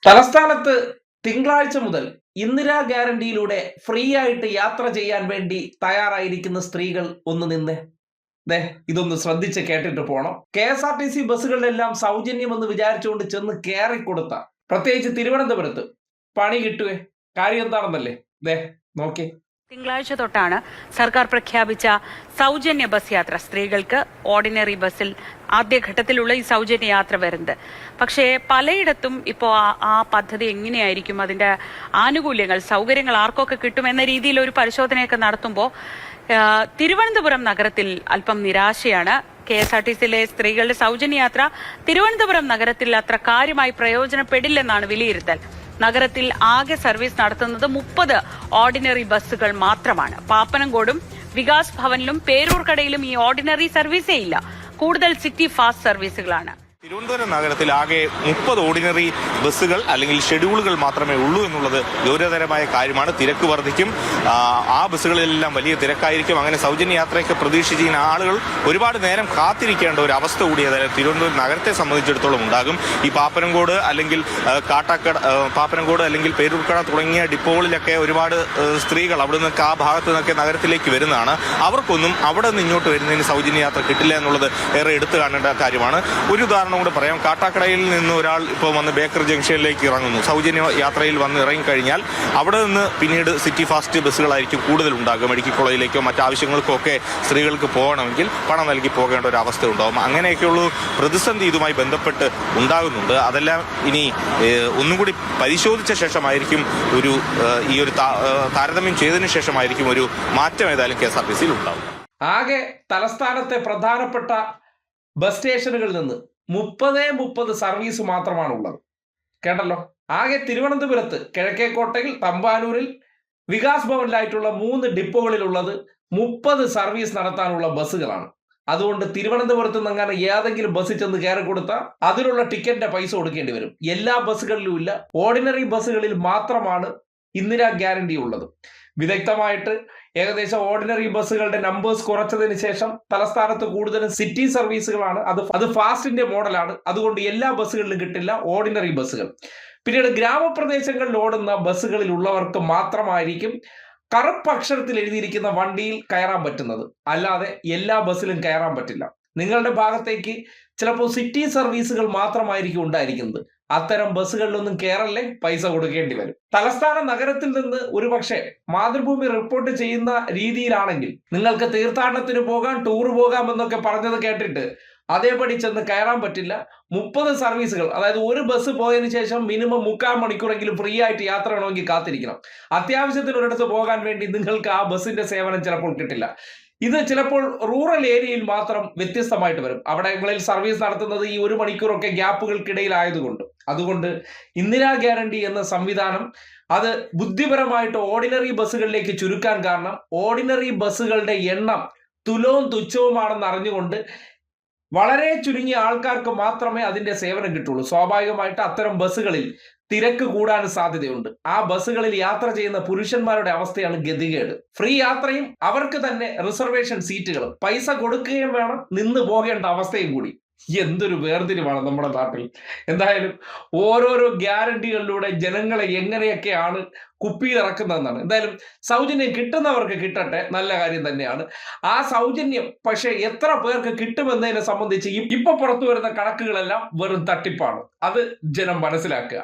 തലസ്ഥാനത്ത് തിങ്കളാഴ്ച മുതൽ ഇന്ദിരാ ഗ്യാരണ്ടിയിലൂടെ ഫ്രീ ആയിട്ട് യാത്ര ചെയ്യാൻ വേണ്ടി തയ്യാറായിരിക്കുന്ന സ്ത്രീകൾ ഒന്ന് നിന്നേ. ദേ ഇതൊന്ന് ശ്രദ്ധിച്ച് കേട്ടിട്ട് പോണം. KSRTC ബസ്സുകളിലെല്ലാം സൗജന്യമെന്ന് വിചാരിച്ചുകൊണ്ട് ചെന്ന് കയറിക്കൊടുത്ത, പ്രത്യേകിച്ച് തിരുവനന്തപുരത്ത് പണി കിട്ടുവേ. കാര്യം എന്താണെന്നല്ലേ, ദേ നോക്കി. തിങ്കളാഴ്ച തൊട്ടാണ് സർക്കാർ പ്രഖ്യാപിച്ച സൗജന്യ ബസ് യാത്ര. സ്ത്രീകൾക്ക് ഓർഡിനറി ബസ്സിൽ ആദ്യഘട്ടത്തിലുള്ള ഈ സൗജന്യ യാത്ര വരുന്നത്. പക്ഷേ പലയിടത്തും ഇപ്പോൾ ആ പദ്ധതി എങ്ങനെയായിരിക്കും, അതിന്റെ ആനുകൂല്യങ്ങൾ, സൗകര്യങ്ങൾ ആർക്കൊക്കെ കിട്ടുമെന്ന രീതിയിൽ ഒരു പരിശോധനയൊക്കെ നടത്തുമ്പോൾ തിരുവനന്തപുരം നഗരത്തിൽ അല്പം നിരാശയാണ്. KSRTCയിലെ സ്ത്രീകളുടെ സൗജന്യ യാത്ര തിരുവനന്തപുരം നഗരത്തിൽ അത്ര കാര്യമായി പ്രയോജനപ്പെടില്ലെന്നാണ് വിലയിരുത്തൽ. നഗരത്തിൽ ആകെ സർവീസ് നടത്തുന്നത് 30 ഓർഡിനറി ബസ്സുകൾ മാത്രമാണ്. പാപ്പനംകോടും വികാസ് ഭവനിലും പേരൂർക്കടയിലും ഈ ഓർഡിനറി സർവീസേ ഇല്ല. കൂടുതൽ സിറ്റി ഫാസ്റ്റ് സർവീസുകളാണ്. തിരുവനന്തപുരം നഗരത്തിൽ ആകെ 30 ഓർഡിനറി ബസ്സുകൾ അല്ലെങ്കിൽ ഷെഡ്യൂളുകൾ മാത്രമേ ഉള്ളൂ എന്നുള്ളത് ഗൗരവതരമായ കാര്യമാണ്. തിരക്ക് വർദ്ധിക്കും, ആ ബസ്സുകളിലെല്ലാം വലിയ തിരക്കായിരിക്കും. അങ്ങനെ സൗജന്യ യാത്രയൊക്കെ പ്രതീക്ഷിച്ചിരിക്കുന്ന ആളുകൾ ഒരുപാട് നേരം കാത്തിരിക്കേണ്ട ഒരു അവസ്ഥ കൂടി തിരുവനന്തപുരം നഗരത്തെ സംബന്ധിച്ചിടത്തോളം ഉണ്ടാകും. ഈ പാപ്പനംകോട് അല്ലെങ്കിൽ പാപ്പനംകോട് അല്ലെങ്കിൽ പേരൂർക്കട തുടങ്ങിയ ഡിപ്പോകളിലൊക്കെ ഒരുപാട് സ്ത്രീകൾ അവിടെ നിന്നൊക്കെ ആ ഭാഗത്ത് നിന്നൊക്കെ നഗരത്തിലേക്ക് വരുന്നതാണ്. അവർക്കൊന്നും അവിടെ നിന്ന് ഇങ്ങോട്ട് വരുന്നതിന് സൗജന്യ യാത്ര കിട്ടില്ല എന്നുള്ളത് ഏറെ എടുത്തു കാണേണ്ട കാര്യമാണ്. ഒരു ഉദാഹരണം കൂടെ പറയാം. കാട്ടാക്കടയിൽ നിന്ന് ഒരാൾ ഇപ്പോൾ വന്ന് ബേക്കർ ജംഗ്ഷനിലേക്ക് ഇറങ്ങുന്നു. സൗജന്യ യാത്രയിൽ വന്ന് ഇറങ്ങിക്കഴിഞ്ഞാൽ അവിടെ നിന്ന് പിന്നീട് സിറ്റി ഫാസ്റ്റ് ബസ്സുകളായിരിക്കും കൂടുതൽ ഉണ്ടാകുക. മെഡിക്കൽ കോളേജിലേക്കോ മറ്റാവശ്യങ്ങൾക്കോ ഒക്കെ സ്ത്രീകൾക്ക് പോകണമെങ്കിൽ പണം നൽകി പോകേണ്ട ഒരു അവസ്ഥ ഉണ്ടാകും. അങ്ങനെയൊക്കെയുള്ള പ്രതിസന്ധി ഇതുമായി ബന്ധപ്പെട്ട് ഉണ്ടാകുന്നുണ്ട്. അതെല്ലാം ഇനി ഒന്നും കൂടി പരിശോധിച്ച ശേഷമായിരിക്കും ഈ ഒരു താരതമ്യം ചെയ്തതിനു ശേഷമായിരിക്കും ഒരു മാറ്റം ഏതായാലും KSRTCയിൽ ഉണ്ടാവും. ആകെ തലസ്ഥാനത്തെ പ്രധാനപ്പെട്ട ബസ് സ്റ്റേഷനുകളിൽ നിന്ന് 30 സർവീസ് മാത്രമാണ് ഉള്ളത്. കേട്ടല്ലോ. ആകെ തിരുവനന്തപുരത്ത് കിഴക്കേക്കോട്ടയിൽ, തമ്പാനൂരിൽ, വികാസ് ഭവനിലായിട്ടുള്ള 3 ഡിപ്പോകളിലുള്ളത് 30 സർവീസ് നടത്താനുള്ള ബസ്സുകളാണ്. അതുകൊണ്ട് തിരുവനന്തപുരത്ത് നിന്ന് ഏതെങ്കിലും ബസ്സിൽ ചെന്ന് കയറി കൊടുത്താൽ അതിനുള്ള ടിക്കറ്റിന്റെ പൈസ കൊടുക്കേണ്ടി വരും. എല്ലാ ബസ്സുകളിലും ഇല്ല. ഓർഡിനറി ബസ്സുകളിൽ മാത്രമാണ് ഇന്ദിരാ ഗ്യാരണ്ടി ഉള്ളത്. വിദഗ്ധമായിട്ട് ഏകദേശം ഓർഡിനറി ബസ്സുകളുടെ നമ്പേഴ്സ് കുറച്ചതിന് ശേഷം തലസ്ഥാനത്ത് കൂടുതലും സിറ്റി സർവീസുകളാണ്. അത് ഫാസ്റ്റിന്റെ മോഡലാണ്. അതുകൊണ്ട് എല്ലാ ബസ്സുകളിലും കിട്ടില്ല ഓർഡിനറി ബസ്സുകൾ. പിന്നീട് ഗ്രാമപ്രദേശങ്ങളിൽ ഓടുന്ന ബസ്സുകളിൽ ഉള്ളവർക്ക് മാത്രമായിരിക്കും കറുപ്പ് അക്ഷരത്തിൽ എഴുതിയിരിക്കുന്ന വണ്ടിയിൽ കയറാൻ പറ്റുന്നത്. അല്ലാതെ എല്ലാ ബസ്സിലും കയറാൻ പറ്റില്ല. നിങ്ങളുടെ ഭാഗത്തേക്ക് ചിലപ്പോൾ സിറ്റി സർവീസുകൾ മാത്രമായിരിക്കും ഉണ്ടായിരിക്കുന്നത്. അത്തരം ബസ്സുകളിലൊന്നും കയറല്ലേ, പൈസ കൊടുക്കേണ്ടി വരും. തലസ്ഥാന നഗരത്തിൽ നിന്ന് ഒരുപക്ഷെ മാതൃഭൂമി റിപ്പോർട്ട് ചെയ്യുന്ന രീതിയിലാണെങ്കിൽ നിങ്ങൾക്ക് തീർത്ഥാടനത്തിന് പോകാം, ടൂർ പോകാം എന്നൊക്കെ പറഞ്ഞത് കേട്ടിട്ട് അതേപടി ചെന്ന് കയറാൻ പറ്റില്ല. 30 സർവീസുകൾ, അതായത് ഒരു ബസ് പോയതിനു ശേഷം മിനിമം 3/4 മണിക്കൂറെങ്കിലും ഫ്രീ ആയിട്ട് യാത്ര വേണമെങ്കിൽ കാത്തിരിക്കണം. അത്യാവശ്യത്തിന് ഒരിടത്ത് പോകാൻ വേണ്ടി നിങ്ങൾക്ക് ആ ബസ്സിന്റെ സേവനം ചിലപ്പോൾ കിട്ടില്ല. ഇത് ചിലപ്പോൾ റൂറൽ ഏരിയയിൽ മാത്രം വ്യത്യസ്തമായിട്ട് വരും. അവിടങ്ങളിൽ സർവീസ് നടത്തുന്നത് ഈ 1 മണിക്കൂറൊക്കെ ഗ്യാപ്പുകൾക്കിടയിലായതുകൊണ്ട്. അതുകൊണ്ട് ഇന്ദിരാ ഗ്യാരണ്ടി എന്ന സംവിധാനം അത് ബുദ്ധിപരമായിട്ട് ഓർഡിനറി ബസ്സുകളിലേക്ക് ചുരുക്കാൻ കാരണം ഓർഡിനറി ബസ്സുകളുടെ എണ്ണം തുലവും തുച്ഛവുമാണെന്ന് അറിഞ്ഞുകൊണ്ട് വളരെ ചുരുങ്ങിയ ആൾക്കാർക്ക് മാത്രമേ അതിന്റെ സേവനം കിട്ടുള്ളൂ. സ്വാഭാവികമായിട്ട് അത്തരം ബസ്സുകളിൽ തിരക്ക് കൂടാൻ സാധ്യതയുണ്ട്. ആ ബസ്സുകളിൽ യാത്ര ചെയ്യുന്ന പുരുഷന്മാരുടെ അവസ്ഥയാണ് ഗതികേട്. ഫ്രീ യാത്രയും അവർക്ക് തന്നെ റിസർവേഷൻ സീറ്റുകളും, പൈസ കൊടുക്കുകയും വേണം, നിന്ന് പോകേണ്ട അവസ്ഥയും കൂടി. എന്തൊരു വേർതിരിവാണ് നമ്മുടെ നാട്ടിൽ. എന്തായാലും ഓരോരോ ഗ്യാരണ്ടികളിലൂടെ ജനങ്ങളെ എങ്ങനെയൊക്കെയാണ് കുപ്പിയിലിറക്കുന്നതെന്നാണ്. എന്തായാലും സൗജന്യം കിട്ടുന്നവർക്ക് കിട്ടട്ടെ, നല്ല കാര്യം തന്നെയാണ്. ആ സൗജന്യം പക്ഷെ എത്ര പേർക്ക് കിട്ടുമെന്നതിനെ സംബന്ധിച്ച് ഇപ്പൊ പുറത്തു വരുന്ന കണക്കുകളെല്ലാം വെറും തട്ടിപ്പാണ്. അത് ജനം മനസ്സിലാക്കുക.